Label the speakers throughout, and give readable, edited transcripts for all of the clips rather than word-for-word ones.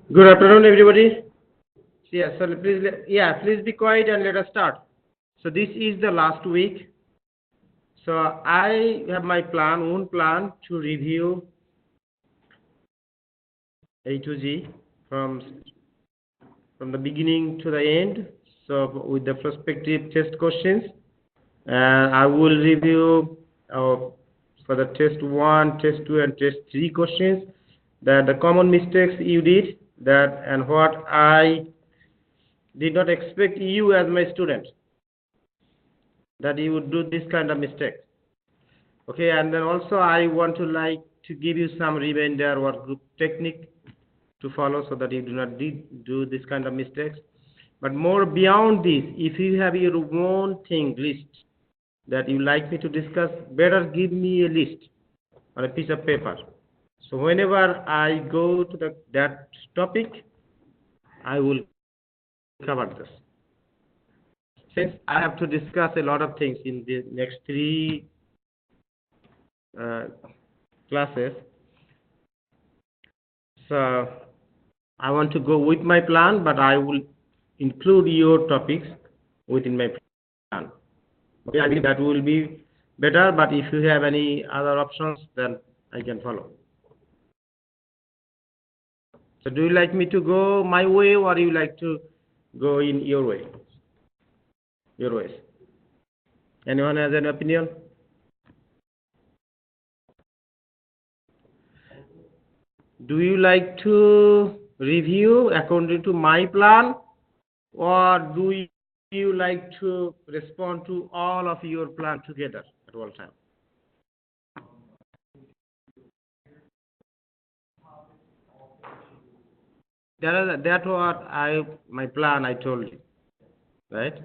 Speaker 1: Good afternoon, everybody. Yeah, so please be quiet and let us start. So this is the last week. So I have my own plan to review A to Z from the beginning to the end. So with the prospective test questions, and I will review for the test 1, test 2, and test 3 questions, that the common mistakes you did, that and what I did not expect you as my student, that you would do this kind of mistake. Okay, and then also I want to give you some reminder or group technique to follow so that you do not do this kind of mistakes. But more beyond this, if you have your own list that you like me to discuss, better give me a list on a piece of paper. So whenever I go to that topic, I will cover this. Since I have to discuss a lot of things in the next 3 classes, so I want to go with my plan, but I will include your topics within my plan. Okay, I think that will be better, but if you have any other options, then I can follow. So do you like me to go my way, or you like to go in your way? Your ways. Anyone has an opinion? Do you like to review according to my plan, or do you like to respond to all of your plan together at one time? That what my plan I told you, right?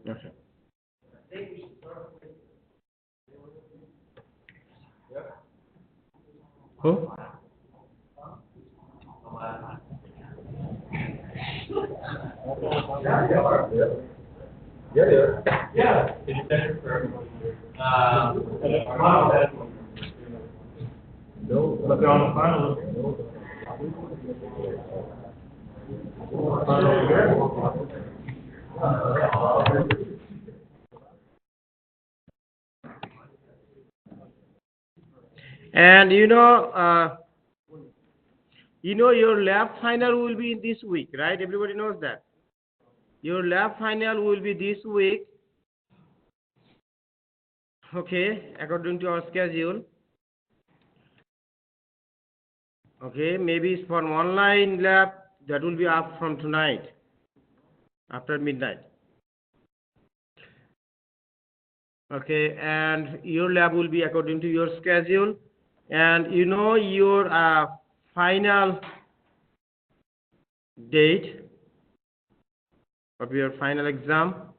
Speaker 1: Okay. Who? Yeah. And your lab final will be this week, right? Everybody knows that. Your lab final will be this week. Okay, according to our schedule. Okay, maybe it's for online lab, that will be up from tonight, after midnight. Okay, and your lab will be according to your schedule, and your final date of your final exam.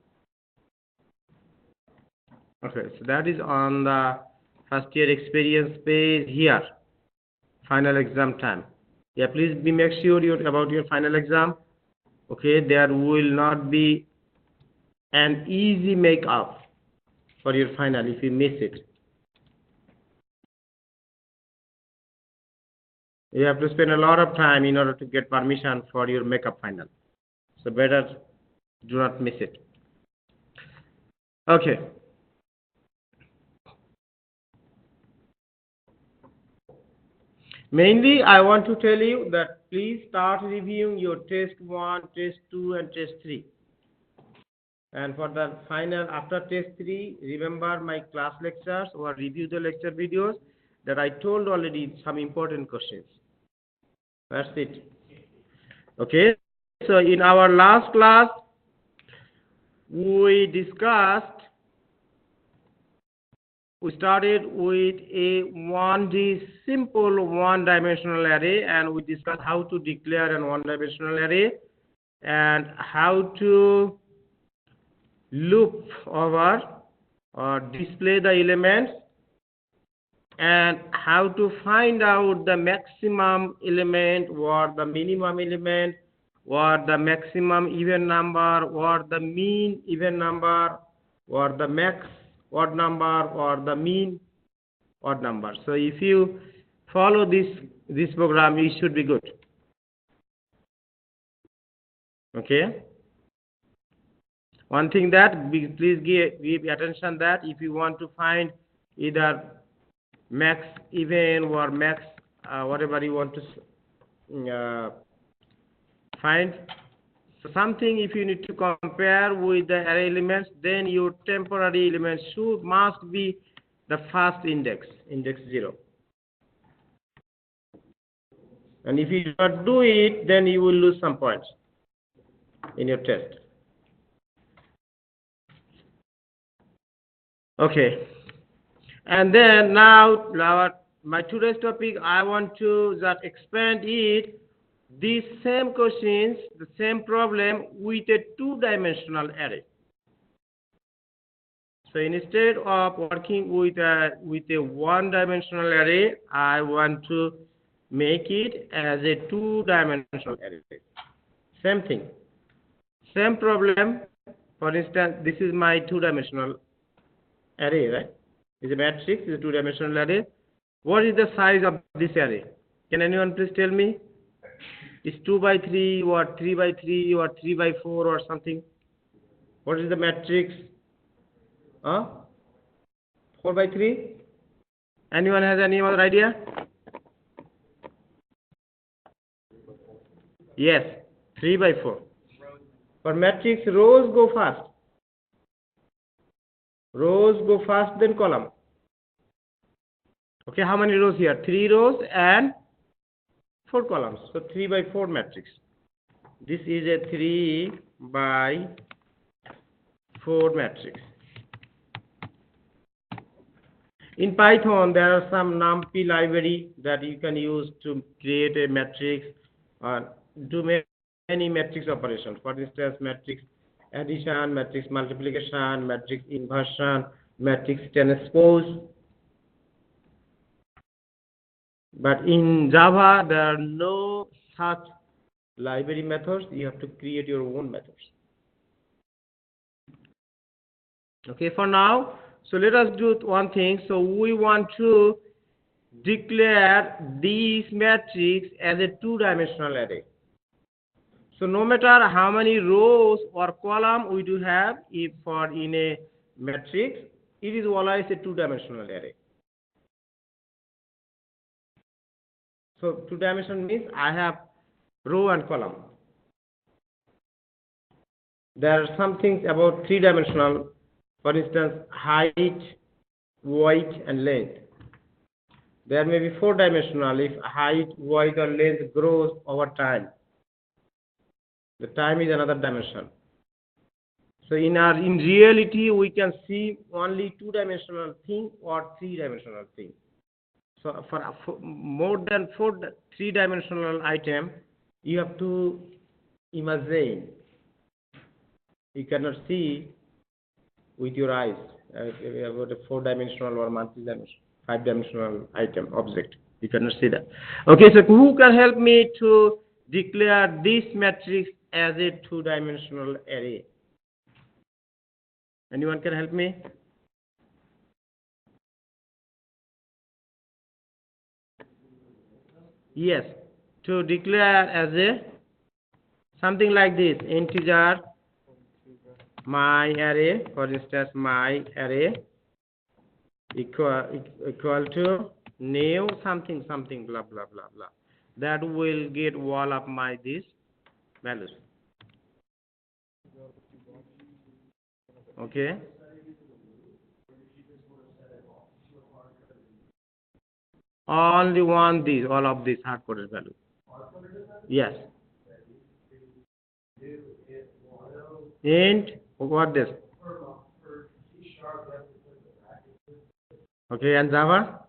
Speaker 1: Okay, so that is on the first year experience page here. Final exam time. Yeah, please make sure about your final exam. Okay, there will not be an easy make up for your final if you miss it. You have to spend a lot of time in order to get permission for your makeup final. So better do not miss it. Okay. Mainly, I want to tell you that please start reviewing your test 1, test 2, and test 3. And for the final, after test 3, remember my class lectures or review the lecture videos that I told already some important questions. That's it. Okay. So in our last class, we started with a 1D simple one-dimensional array, and we discussed how to declare a one-dimensional array and how to loop over or display the elements, and how to find out the maximum element or the minimum element or the maximum even number or the mean even number or the max odd number or the mean odd number. So if you follow this program, it should be good. Okay. One thing that please give attention that if you want to find either max even or max whatever you want to find, so something if you need to compare with the array elements, then your temporary elements must be the first index 0. And if you do not do it, then you will lose some points in your test. Okay. And then now my today's topic, I want to just expand it, these same questions, the same problem with a two-dimensional array. So instead of working with a one-dimensional array, I want to make it as a two-dimensional array. Same thing, same problem. For instance, this is my two-dimensional array, right? It's a matrix, it's a two-dimensional array. What is the size of this array? Can anyone please tell me? It's 2 by 3 or 3 by 3 or 3 by 4 or something? What is the matrix? 4 by 3? Anyone has any other idea? Yes, 3 by 4. For matrix, rows go first. Rows go first, then column. Okay, how many rows here? 3 rows and 4 columns. So 3 by 4 matrix. This is a 3 by 4 matrix. In Python, there are some NumPy library that you can use to create a matrix or do many matrix operations. For instance, matrix addition, matrix multiplication, matrix inversion, matrix transpose. But in Java, there are no such library methods. You have to create your own methods. Okay, for now, so let us do one thing. So we want to declare this matrix as a two-dimensional array. So no matter how many rows or column we do have, if in a matrix, it is always a two-dimensional array. So two-dimensional means I have row and column. There are some things about three-dimensional, for instance, height, weight, and length. There may be four-dimensional if height, weight, or length grows over time. The time is another dimension. So in reality, we can see only two-dimensional thing or three-dimensional thing. So for more than three-dimensional item, you have to imagine. You cannot see with your eyes about a four-dimensional or multi-dimensional, five-dimensional item, object. You cannot see that. Okay, so who can help me to declare this matrix as a two-dimensional array? Anyone can help me? Yes, to declare as a something like this, integer my array, for instance, my array equal to new something blah blah blah blah. That will get all of my these values. Okay. Only one these, all of these hard-coded value. Yes. Int, what this? Okay, and Java?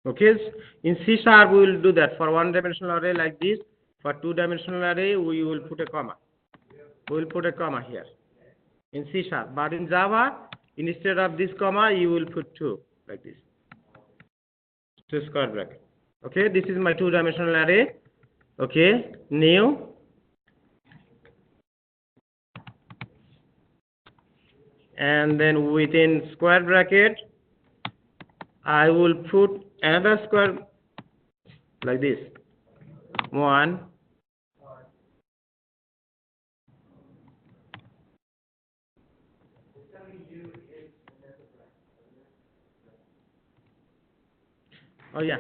Speaker 1: Okay, in C# we will do that. For one-dimensional array like this, for two-dimensional array we will put a comma. We will put a comma here in C#. But in Java, instead of this comma, you will put 2 like this. 2 square bracket. Okay, this is my two-dimensional array. Okay, new. And then within square bracket, I will put another square like this. 1. Oh yeah.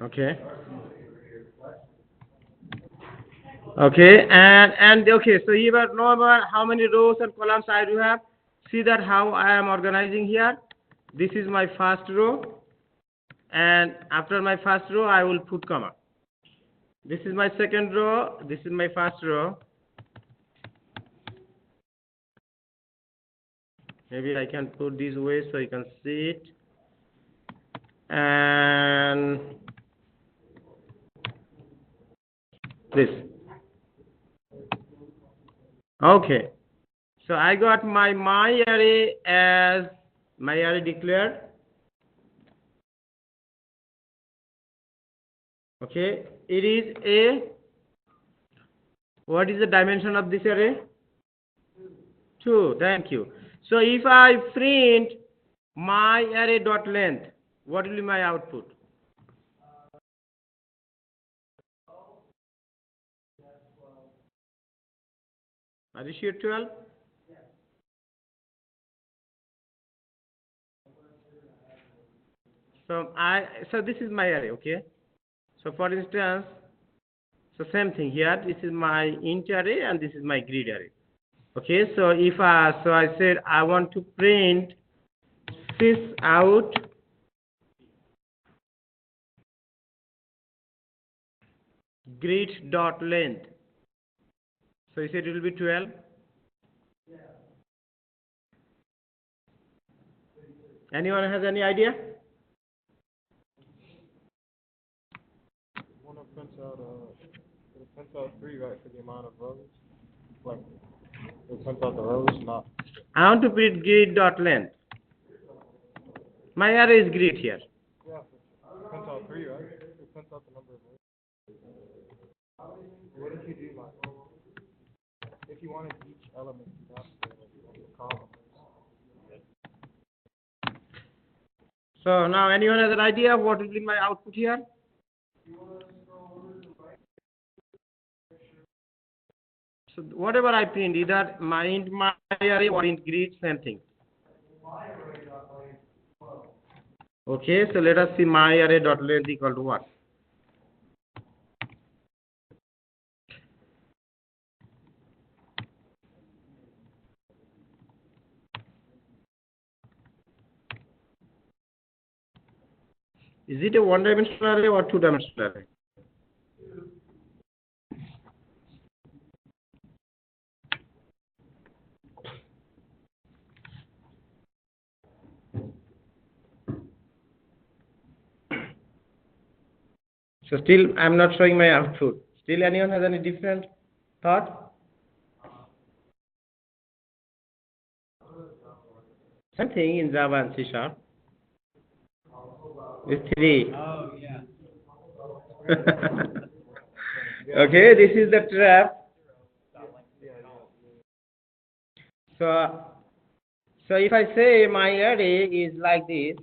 Speaker 1: Okay. Okay, and okay, so you know about how many rows and columns I do have. See that how I am organizing here. This is my first row, and after my first row I will put comma. This is my second row. This is my first row. Maybe I can put this way so you can see it. And this. Okay. So I got my array as my array declared. Okay. It is a, what is the dimension of this array? 2. Thank you. So if I print my array dot length, what will be my output? Are you sure 12? So this is my array, okay? So for instance, so same thing here. This is my int array and this is my grid array. Okay, so if so I said I want to print sys out grid dot length. So you said it will be 12. Anyone has any idea?
Speaker 2: Want to print out it prints out 3, right, for the amount of rows. Like it prints out the rows, not.
Speaker 1: I want to print grid dot length. My array is grid here.
Speaker 2: Yeah, it prints out 3, right? It prints out the number of rows. What if you do like, if you wanted each element to have the column?
Speaker 1: So now anyone has an idea of what will be my output here? So whatever I print, either my int my array or int grid, same thing. Okay, so let us see my array dot length equal to what? Is it a one-dimensional array or two-dimensional array? So still I'm not showing my output. Still anyone has any different thought? Same thing in Java and C#. It's 3. Oh, yeah. Okay, this is the trap. So if I say my array is like this,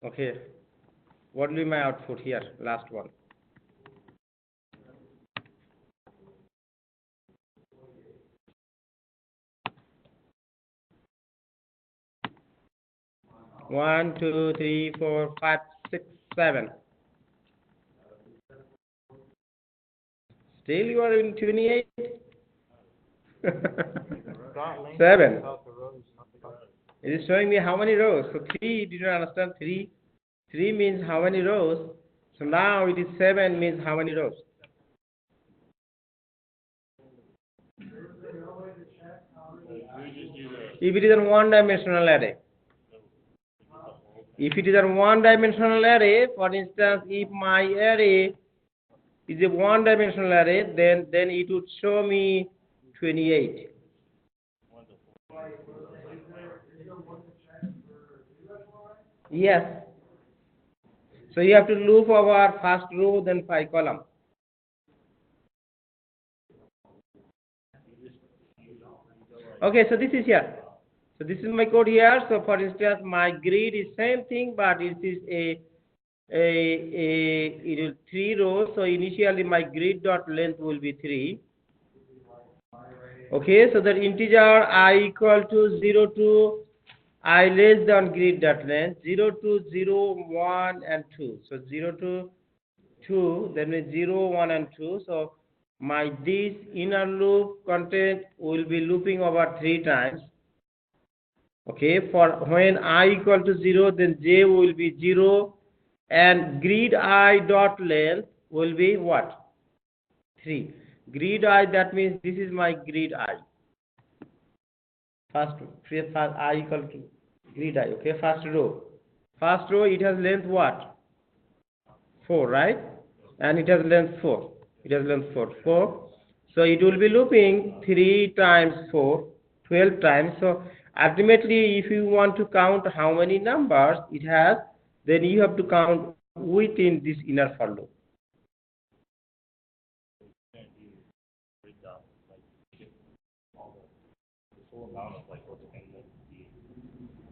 Speaker 1: okay, what will be my output here? Last one. One, two, three, four, 5, 6, 7. Still you are in 28? 7. It is showing me how many rows. So 3, did you understand? 3. 3 means how many rows. So now it is 7 means how many rows. If it is a one-dimensional array. If it is a one-dimensional array, for instance, if my array is a one-dimensional array, then it would show me 28. Yes. So you have to loop over first row, then 5 column. Okay, so this is here. So this is my code here. So for instance, my grid is same thing, but it is it is 3 rows. So initially my grid dot length will be 3. Okay, so the integer I equal to 0 to I less than grid dot length 0 to 0, 1 and 2. So 0 to 2, then is 0, 1 and 2. So my this inner loop content will be looping over 3 times. Okay, for when I equal to 0, then j will be 0 and grid I dot length will be what? 3. Grid I, that means this is my grid I. First I equal to grid I, okay, first row. First row, it has length what? 4, right? And it has length 4. It has length 4. So it will be looping 3 times 4, 12 times. So ultimately, if you want to count how many numbers it has, then you have to count within this inner for loop.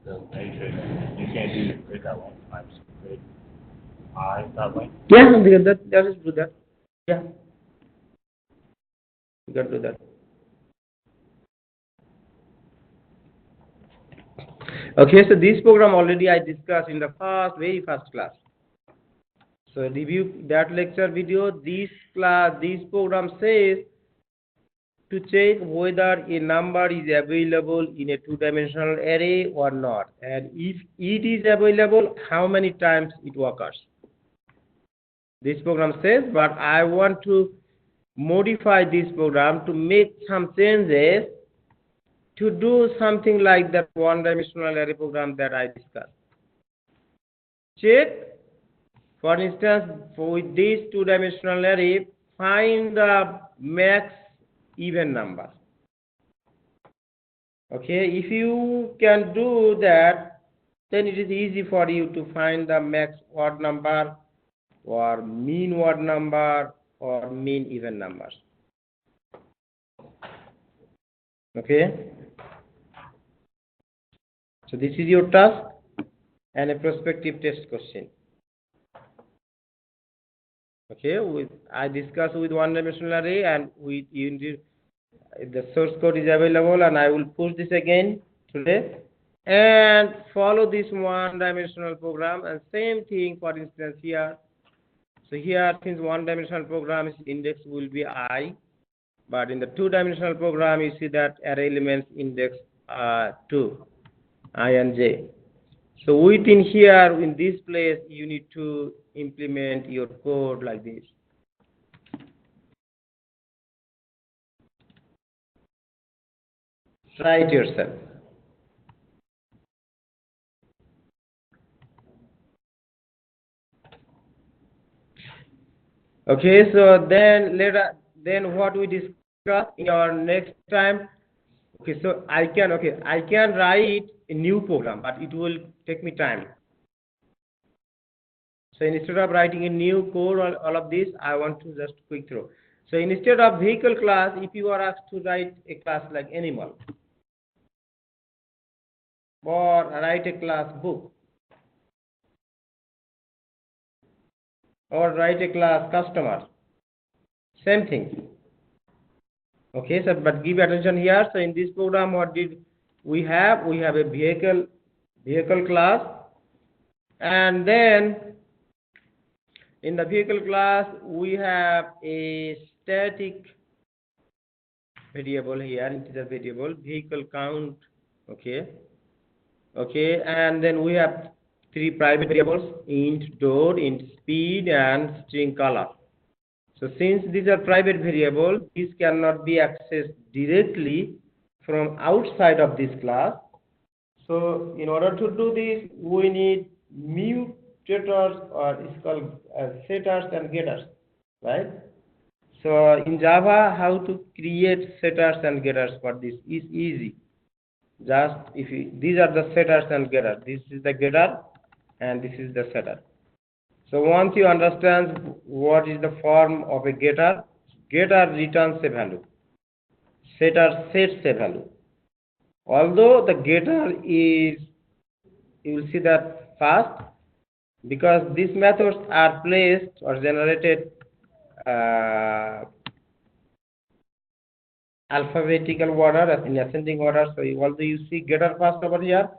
Speaker 3: The matrix, you can't do grid that one times grid I that way.
Speaker 1: Yeah, that is do that. Yeah, you can do that. Okay, so this program already I discussed in the very first class. So review that lecture video. This program says to check whether a number is available in a two-dimensional array or not, and if it is available, how many times it occurs. This program says, but I want to modify this program to make some changes to do something like that one-dimensional array program that I discussed. Check, for instance, with this two-dimensional array, find the max even number. Okay, if you can do that, then it is easy for you to find the max odd number or mean odd number or mean even numbers. Okay, so this is your task and a prospective test question. Okay, I discuss with one-dimensional array and with unit. The source code is available, and I will push this again today and follow this one-dimensional program. And same thing, for instance, here. So here, since one-dimensional program, index will be I, but in the two-dimensional program, you see that array elements index 2, I and j. So within here, in this place, you need to implement your code like this. Try it yourself. Okay, so then what we discuss in our next time. Okay, so I can write a new program, but it will take me time. So instead of writing a new code or all of this, I want to just quick through. So instead of vehicle class, if you are asked to write a class like animal, or write a class book, or write a class customer, same thing. Okay, so but give attention here. So in this program, what did we have? We have a vehicle class, and then in the vehicle class we have a static variable here, integer variable, vehicle count. Okay, and then we have 3 private variables: int door, int speed, and string color. So since these are private variables, these cannot be accessed directly from outside of this class. So in order to do this, we need mutators, or it's called setters and getters, right? So in Java, how to create setters and getters for this is easy. Just these are the setters and getters. This is the getter and this is the setter. So once you understand what is the form of a getter, getter returns a value. setter sets a value. Although the getter is, you will see that first, because these methods are placed or generated alphabetical order as in ascending order. So although you see getter first over here,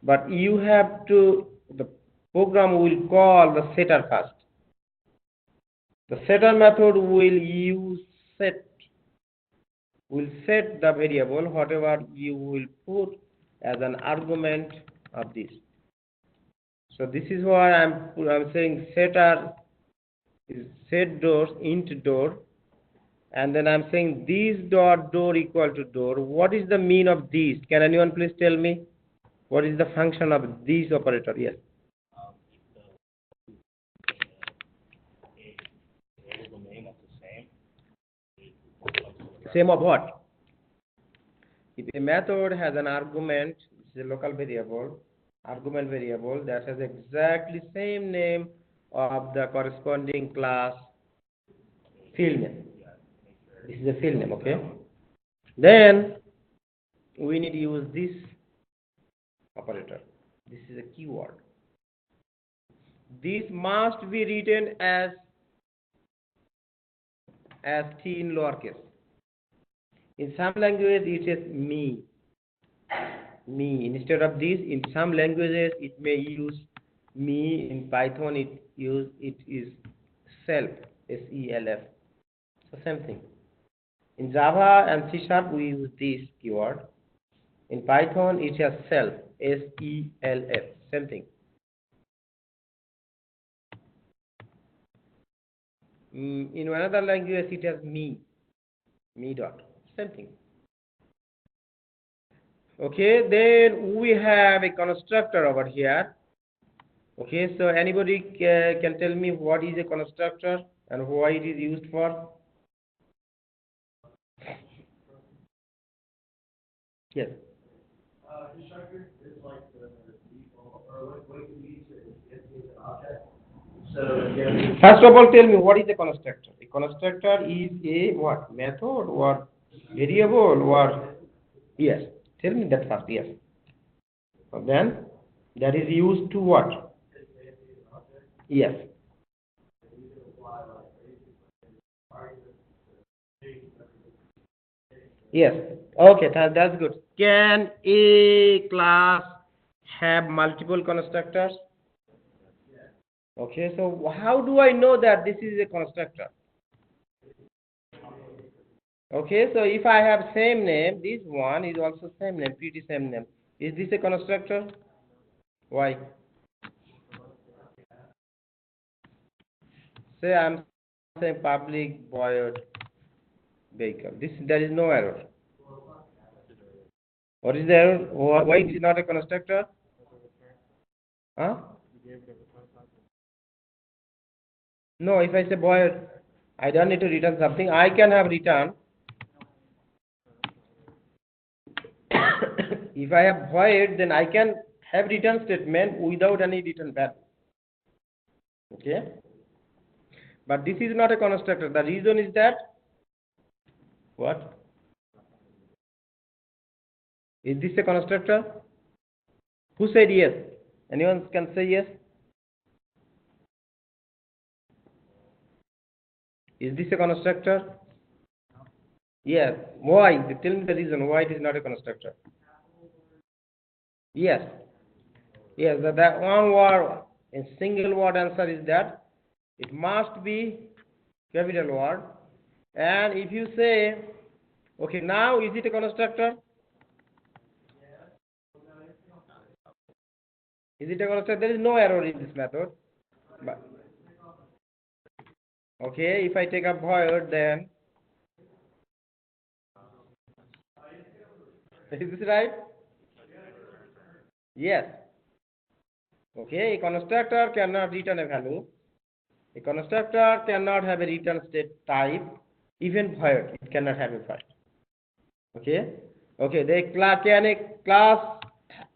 Speaker 1: but you have to, the program will call the setter first. The setter method will set the variable whatever you will put as an argument of this. So this is why I'm saying setter is set doors int door, and then I'm saying this dot door equal to door. What is the mean of this? Can anyone please tell me what is the function of this operator? Yes.
Speaker 3: Variable name of the same.
Speaker 1: Same of what? If a method has an argument, it's a local variable, argument variable that has exactly same name of the corresponding class field name. This is a field name, okay? Then we need to use this operator. This is a keyword. This must be written as T in lowercase. In some languages it is me. Instead of this, in some languages it may use me. In Python it is self, SELF. So same thing. In Java and C# we use this keyword. In Python it has self, SELF. Same thing. In another language it has me dot. Same thing. Okay, then we have a constructor over here. Okay, so anybody can tell me what is a constructor and why it is used for? Yes.
Speaker 4: Constructor is like the default, or what you use it is an object. So
Speaker 1: First of all, tell me what is a constructor. A constructor is a what? Method or variable or? Yes. Tell me that first. Yes. So then that is used to what? Yes. Yes. Okay, that's good. Can a class have multiple constructors? Okay, so how do I know that this is a constructor? Okay, so if I have same name, this one is also same name, pretty same name. Is this a constructor? Why? Say I'm saying public void vehicle. There is no error. What is the error? Why it is not a constructor? Huh? No, if I say void, I don't need to return something. I can have return. If I have void, then I can have return statement without any return value. Okay? But this is not a constructor. The reason is that what? Is this a constructor? Who said yes? Anyone can say yes? Is this a constructor? Yes. Why? Tell me the reason why it is not a constructor. Yes. Yes, that one word, a single word answer is that it must be capital word. And if you say, okay, now is it a constructor? Is it a constructor? There is no error in this method. But, okay, if I take a void, then is this right? Yes. Okay, a constructor cannot return a value. A constructor cannot have a return state type, even void. It cannot have a void. Okay. Okay. Can a class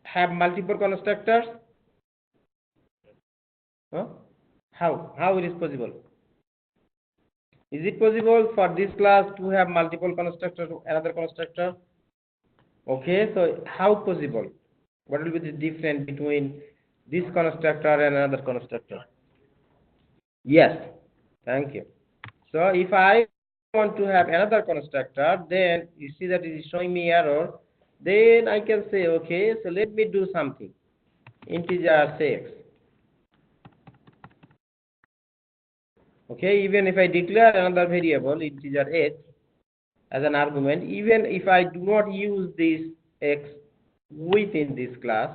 Speaker 1: have multiple constructors? Huh? How it is possible? Is it possible for this class to have multiple constructor, another constructor? Okay, so how possible? What will be the difference between this constructor and another constructor? Yes, thank you. So if I want to have another constructor, then you see that it is showing me error. Then I can say, okay, so let me do something. Integer 6. Okay, even if I declare another variable, integer x, as an argument, even if I do not use this x within this class,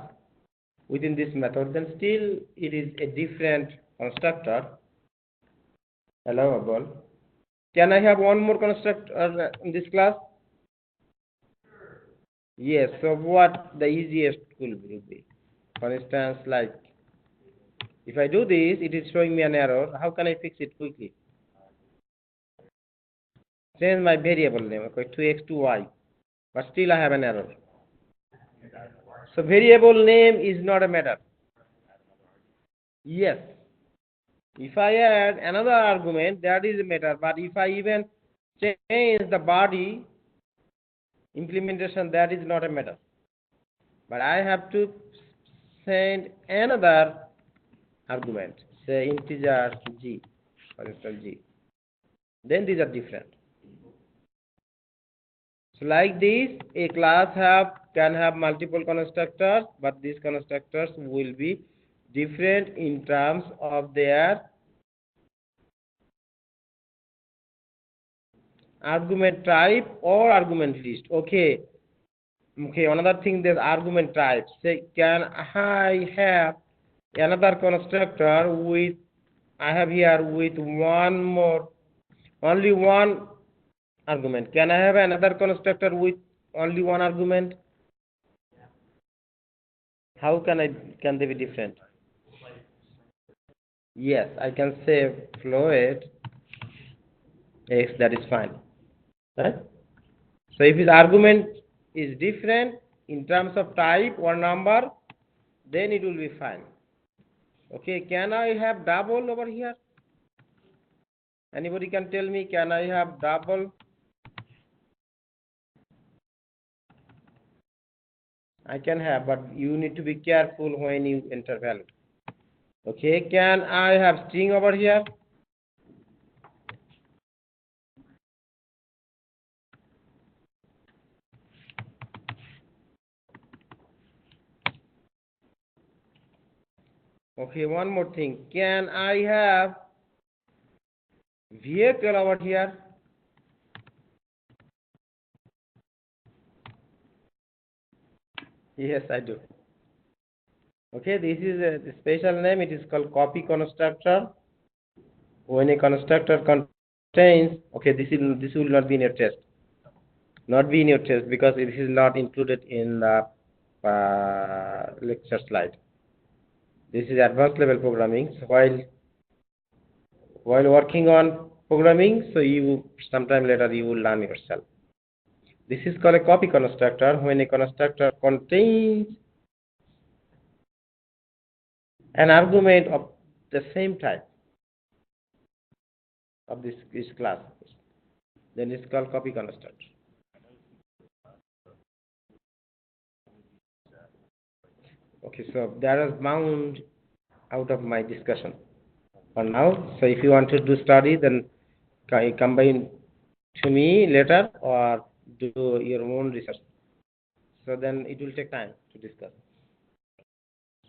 Speaker 1: within this method, then still it is a different constructor allowable. Can I have one more constructor in this class? Yes, so what the easiest could be? For instance, like, if I do this, it is showing me an error. How can I fix it quickly? Change my variable name, okay, to x to y, but still I have an error. So variable name is not a matter. Yes. If I add another argument, that is a matter. But if I even change the body implementation, that is not a matter. But I have to send another argument, say integer g, for instance g. Then these are different. So like this, a class can have multiple constructors, but these constructors will be different in terms of their argument type or argument list. Okay. Okay, another thing, there's argument type. Say, can I have another constructor with, I have here with one more, only one argument. Can I have another constructor with only one argument? How can they be different? Yes, I can say float x, that is fine. Right? So if his argument is different in terms of type or number, then it will be fine. Okay, can I have double over here? Anybody can tell me, can I have double? I can have, but you need to be careful when you enter value. Okay, can I have string over here? Okay, one more thing. Can I have vehicle over here? Yes, I do. Okay, this is a special name. It is called copy constructor. When a constructor contains, okay, this will not be in your test. Not be in your test because this is not included in the lecture slide. This is advanced level programming. So while working on programming, so you sometime later you will learn yourself. This is called a copy constructor. When a constructor contains an argument of the same type of this class, then it's called copy constructor. Okay, so that is bound out of my discussion for now. So if you want to do study, then combine to me later or do your own research. So then it will take time to discuss.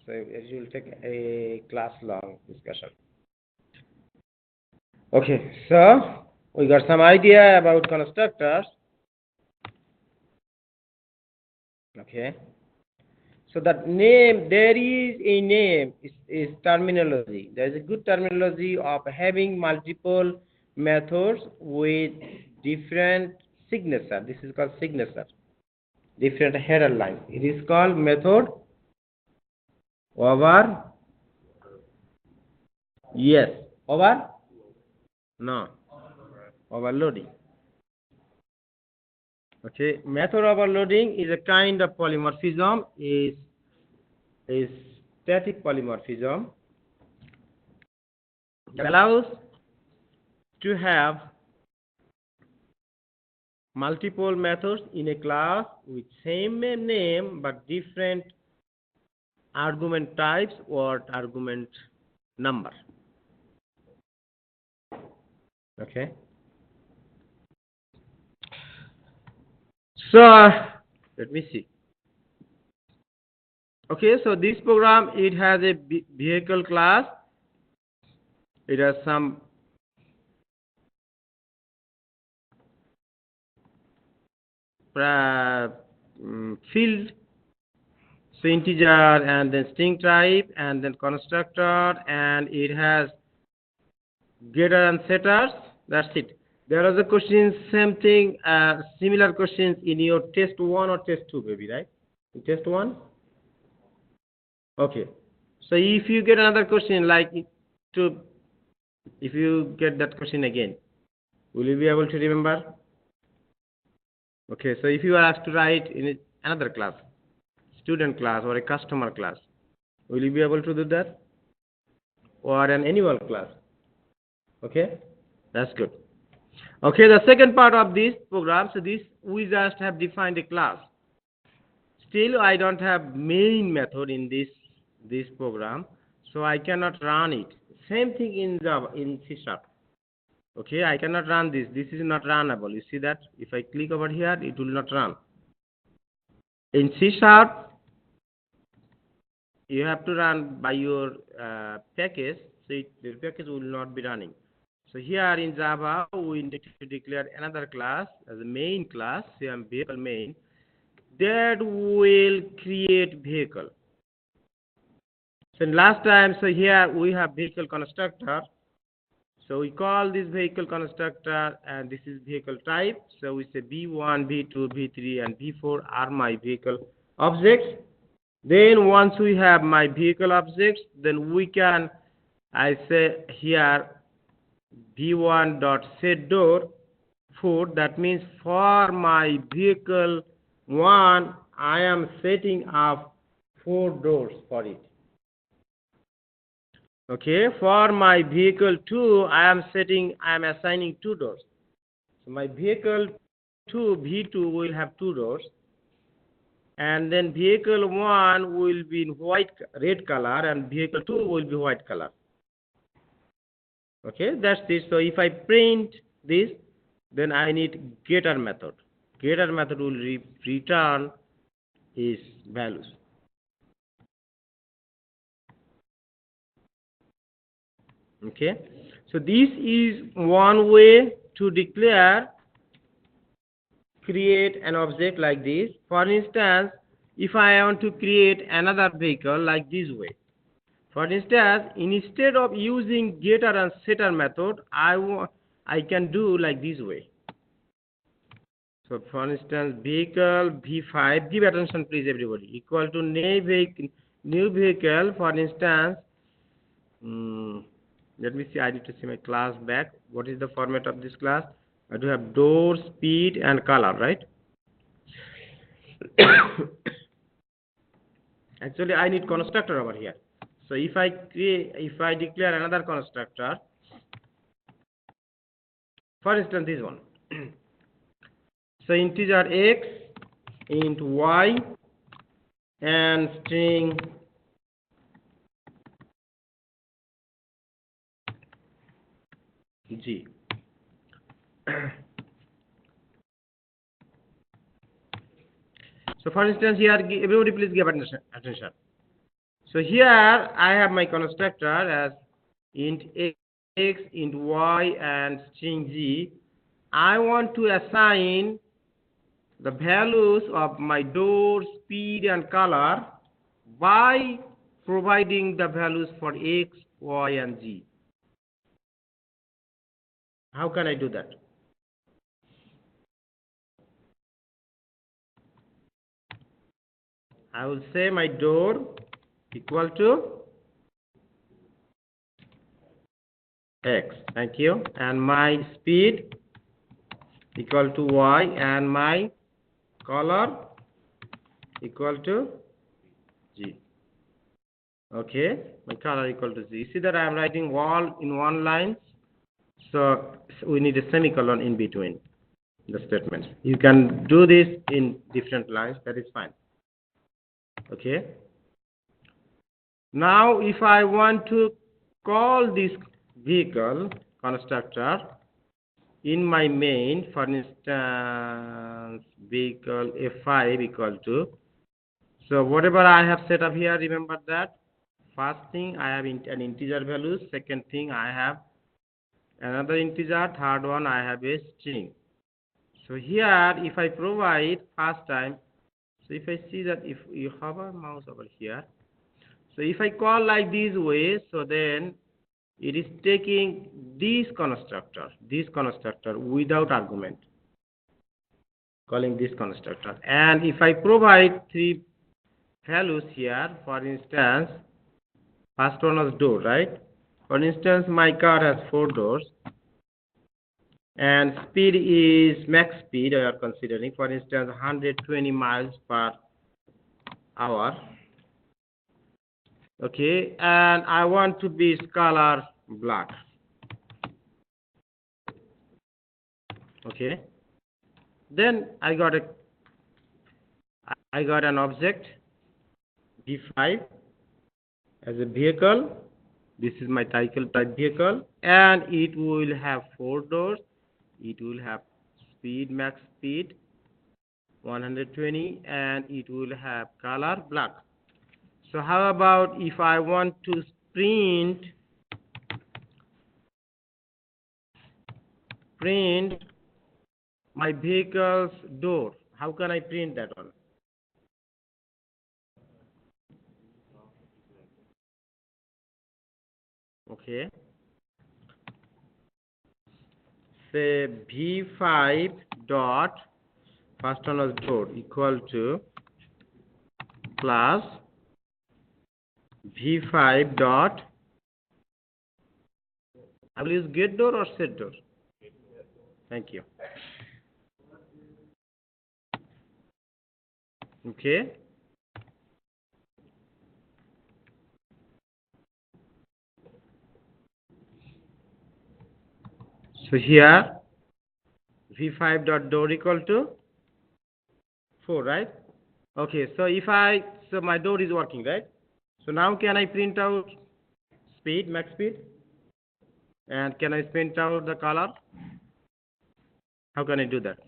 Speaker 1: So it will take a class-long discussion. Okay, so we got some idea about constructors. Okay. So that name, there is a name, is terminology. There is a good terminology of having multiple methods with different signature. This is called signature. Different header lines. It is called method over. Yes. Over? No. Overloading. Okay. Method overloading is a kind of polymorphism. Is static polymorphism that allows to have multiple methods in a class with same name but different argument types or argument number. Okay. So let me see. Okay, so this program, it has a vehicle class. It has some field, so integer and then string type and then constructor, and it has getter and setters. That's it. There are the questions, same thing, similar questions in your test 1 or test 2, maybe, right? In test 1? Okay. So if you get another question like if you get that question again, will you be able to remember? Okay, so if you are asked to write in another class, student class or a customer class, will you be able to do that? Or an annual class? Okay, that's good. Okay, the second part of this program, so this we just have defined a class. Still, I don't have main method in this program, so I cannot run it. Same thing in Java, in C#. Okay, I cannot run this. This is not runnable. You see that? If I click over here, it will not run. In C#, you have to run by your package, so the package will not be running. So here in Java, we need to declare another class as a main class, say vehicle main, that will create vehicle. So last time, so here we have vehicle constructor. So we call this vehicle constructor, and this is vehicle type. So we say V1, V2, V3, and V4 are my vehicle objects. Then once we have my vehicle objects, then we can, I say here, V1 dot set door 4. That means for my vehicle 1, I am setting up 4 doors for it. Okay, for my vehicle 2, I am assigning 2 doors. So my vehicle 2, V2 will have 2 doors, and then vehicle 1 will be in red color, and vehicle 2 will be white color. Okay, that's this. So if I print this, then I need getter method. Getter method will return its values. Okay, so this is one way to declare, create an object like this. For instance, if I want to create another vehicle like this way, for instance, instead of using getter and setter method, I can do like this way. So for instance, vehicle V5, give attention please everybody, equal to new vehicle, for instance, let me see, I need to see my class back. What is the format of this class? I do have door, speed, and color, right? Actually, I need constructor over here. So if I declare another constructor, for instance, this one. So integer x, int y, and string g. So for instance, here everybody please give attention. So here I have my constructor as int x, int y, and string g. I want to assign the values of my door, speed, and color by providing the values for x, y, and z. How can I do that? I will say my door equal to x, thank you, and my speed equal to y, and my color equal to g. Okay, my color equal to z. You see that I am writing all in one line, so we need a semicolon in between. the statement. You can do this in different lines, that is fine. Okay. Now, if I want to call this vehicle constructor in my main, for instance, vehicle F5 equal to, so whatever I have set up here, remember that first thing I have an integer value, second thing I have another integer, third one I have a string. So here, if I provide first time, so if I see that if you hover mouse over here, so if I call like this way, so then it is taking this constructor without argument, calling this constructor. And if I provide three values here, for instance, first one was door, right? For instance, my car has 4 doors, and speed is max speed I are considering, for instance, 120 miles per hour. Okay, and I want to be color black. Okay, then I got an object V5 as a vehicle. This is my type vehicle, and it will have 4 doors. It will have speed, max speed 120, and it will have color black. So how about if I want to print my vehicle's door? How can I print that one? Okay. Say V5 dot first one was door equal to plus V5 dot, I will use get door or set door. Thank you. Okay. So here V5 dot door equal to 4, right? Okay, so so my door is working, right? So now can I print out speed, max speed? And can I print out the color? How can I do that?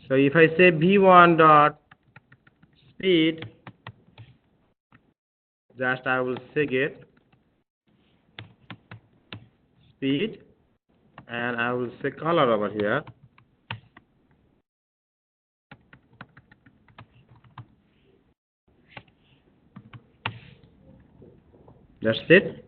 Speaker 1: So if I say V1 dot speed, just I will say get speed, and I will say color over here. That's it.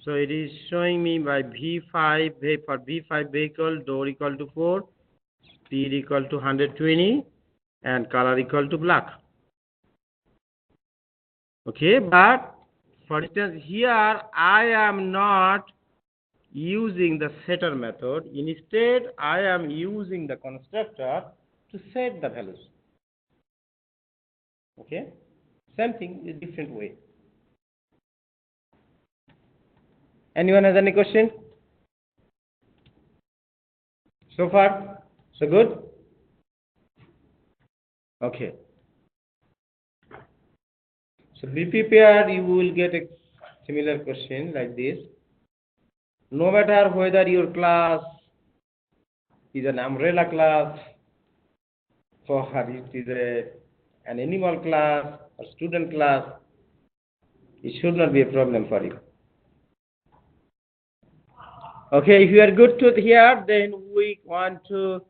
Speaker 1: So it is showing me by V5, for V5 vehicle, door equal to 4, speed equal to 120, and color equal to black. Okay, but for instance, here I am not using the setter method. Instead, I am using the constructor to set the values. Okay, same thing, in a different way. Anyone has any question? So far, so good? Okay. So be prepared, you will get a similar question like this. No matter whether your class is an umbrella class, or it is an animal class or student class, it should not be a problem for you. Okay, if you are good to here, then we want to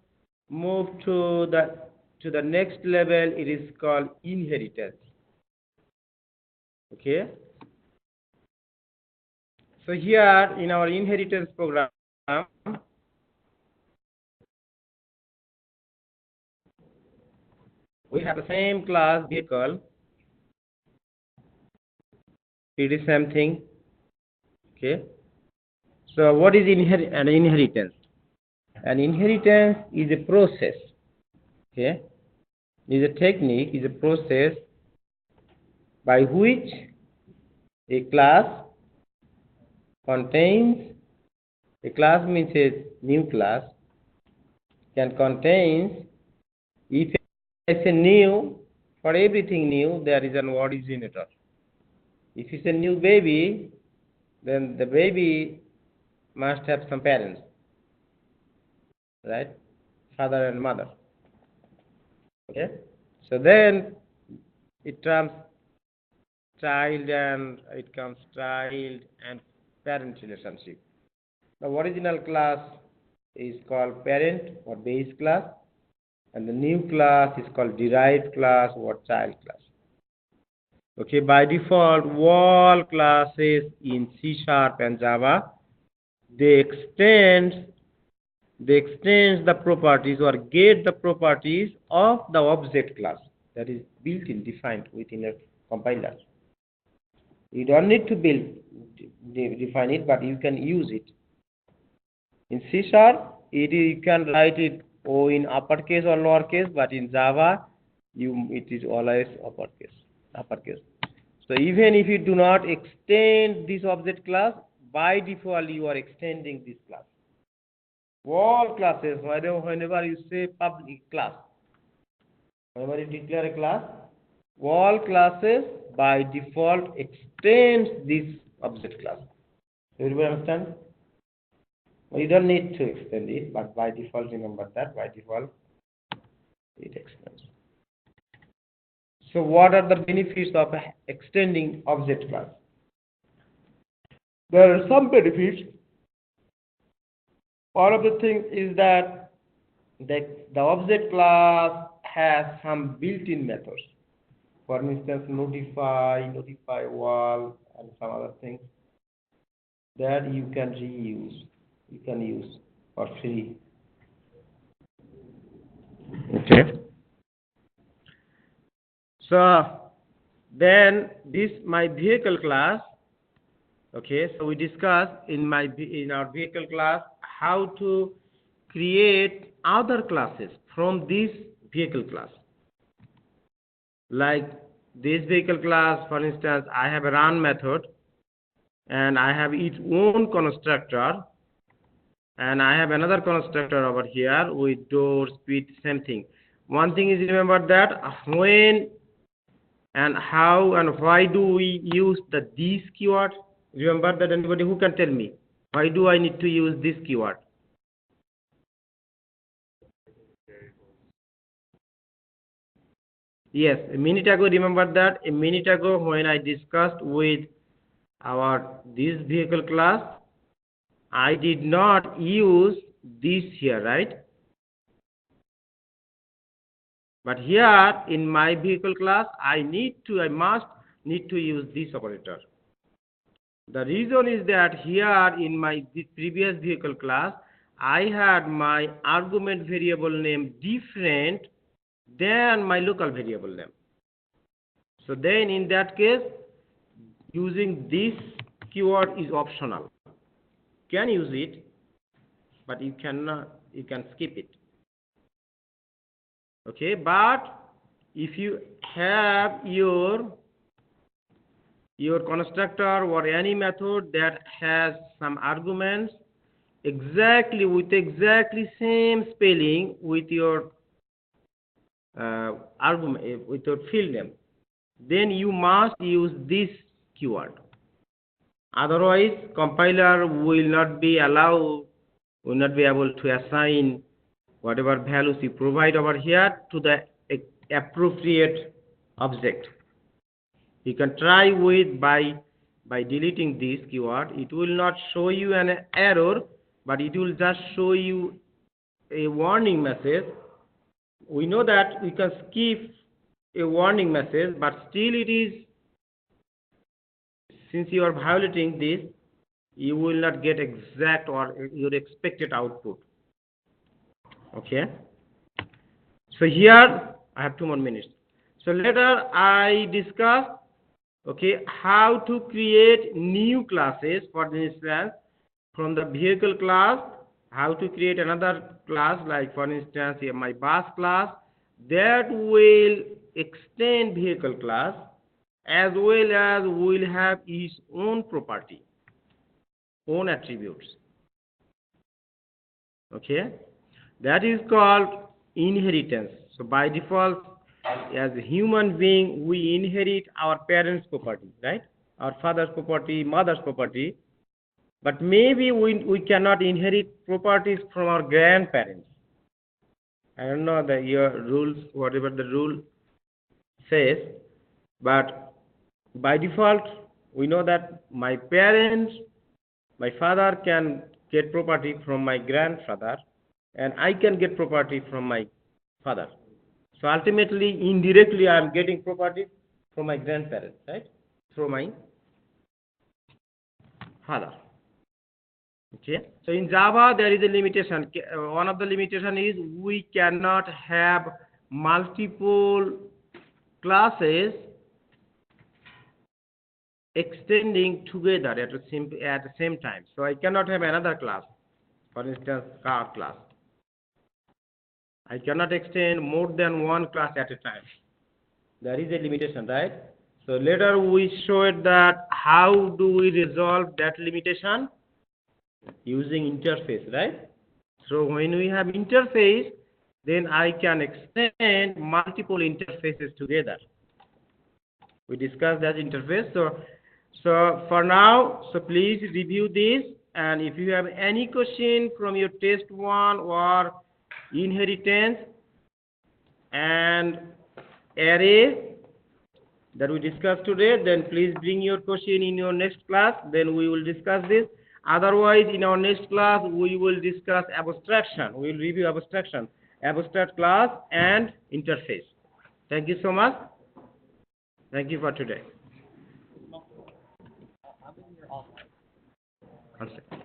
Speaker 1: move to the next level. It is called inheritance. Okay. So here in our inheritance program, we have the same class vehicle. It is same thing. Okay. So what is an inheritance? An inheritance is a process. Okay. Is a technique, is a process by which a class contains, a class means a new class, can contains, if it's a new, for everything new, there is an originator. If it's a new baby, then the baby must have some parents, right? Father and mother. Okay? So then it comes child and parent relationship. The original class is called parent or base class, and the new class is called derived class or child class. Okay, by default, all classes in C# and Java, they extend the properties or get the properties of the object class that is built-in, defined within a compiler. You don't need to define it, but you can use it. In C#, you can write it in uppercase or lowercase, but in Java, it is always uppercase. So even if you do not extend this object class, by default you are extending this class. All classes, whenever you say public class, whenever you declare a class, all classes by default extends this object class. Everybody understand? You don't need to extend it, but by default, remember that by default it extends. So what are the benefits of extending object class? There are some benefits. One of the things is that the object class has some built-in methods. For instance, notify wall, and some other things that you can reuse. You can use for free. Okay. So then this my vehicle class. Okay, so we discussed in our vehicle class how to create other classes from this vehicle class. Like this vehicle class, for instance, I have a run method, and I have its own constructor, and I have another constructor over here with door, speed, same thing. One thing is, remember that when and how and why do we use this keyword? Remember that? Anybody who can tell me why do I need to use this keyword? Yes, a minute ago, remember that a minute ago when I discussed with this vehicle class, I did not use this here, right? But here in my vehicle class, I must need to use this operator. The reason is that here in my previous vehicle class, I had my argument variable name different than my local variable name. So then in that case, using this keyword is optional. You can use it, but you can skip it. Okay, but if you have your constructor or any method that has some arguments exactly same spelling with your argument with your field name, then you must use this keyword. Otherwise, compiler will not be able to assign whatever values you provide over here to the appropriate object. You can try by deleting this keyword. It will not show you an error, but it will just show you a warning message. We know that we can skip a warning message, but still it is, since you are violating this, you will not get exact or your expected output. Okay. So here I have 2 more minutes. So later I discuss how to create new classes. For instance, from the vehicle class, how to create another class, like for instance here my bus class, that will extend vehicle class as well as will have its own property. own attributes. Okay, that is called inheritance. So by default, as a human being, we inherit our parents' property, right? Our father's property, mother's property. But maybe we cannot inherit properties from our grandparents. I don't know your rules, whatever the rule says, but by default, we know that my parents, my father can get property from my grandfather, and I can get property from my father. So ultimately, indirectly, I am getting property from my grandparents, right? Through my father. Okay. So in Java, there is a limitation. One of the limitation is we cannot have multiple classes extending together at the same time. So I cannot have another class, for instance, car class. I cannot extend more than one class at a time. There is a limitation, right? So later we showed that how do we resolve that limitation using interface, right? So when we have interface, then I can extend multiple interfaces together. We discussed that interface. So for now, so please review this, and if you have any question from your test 1 or inheritance and array that we discussed today, then please bring your question in your next class, then we will discuss this. Otherwise, in our next class, we will discuss abstraction. We will review abstraction, abstract class and interface. Thank you so much. Thank you for today. One second.